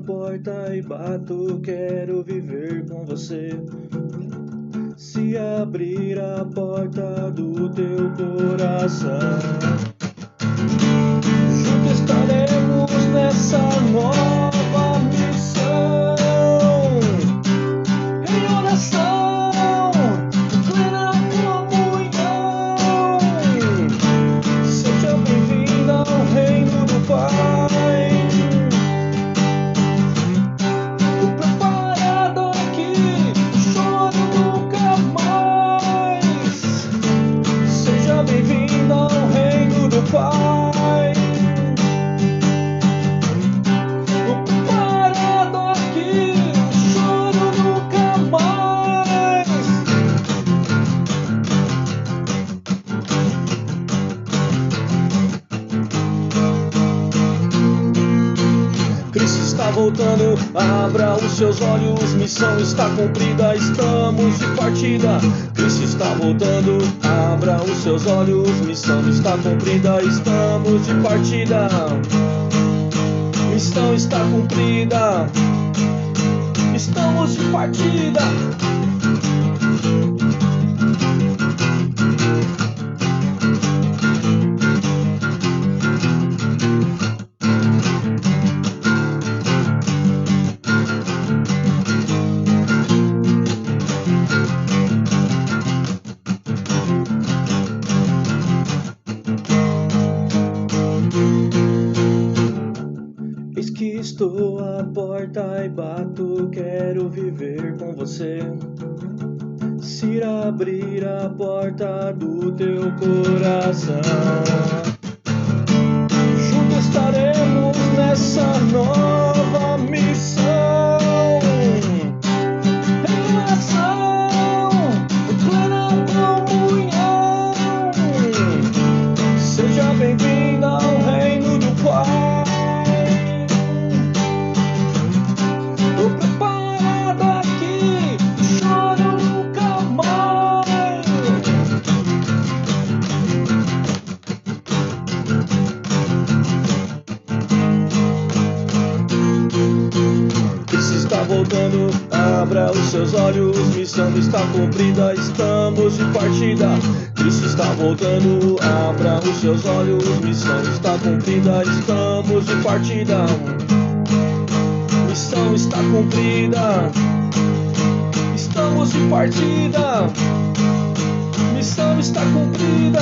porta e bato, quero viver com você. Se abrir a porta do teu coração, juntos estaremos nessa nova missão. Em oração, plena comunhão. Seja bem-vinda ao reino do Pai. Tô preparado aqui, choro nunca mais. Seja bem-vinda ao reino do Pai. Tô preparado aqui, choro nunca mais. Cristo está voltando, abra os seus olhos, missão está cumprida, estamos de partida. Cristo está voltando, abra os seus olhos, missão está cumprida, estamos de partida. Missão está cumprida, estamos de partida. Eis que estou à porta e bato, quero viver com você. Se abrir a porta do teu coração, juntos estaremos nessa nova missão. Em oração, plena comunhão. Seja bem-vinda ao reino do Pai. Tô preparado aqui, choro nunca mais. Cristo está voltando, abra os seus olhos, missão está cumprida, estamos de partida. Cristo está voltando, abra os seus olhos, missão está cumprida, estamos de partida. Missão está cumprida, estamos de partida. Missão está cumprida.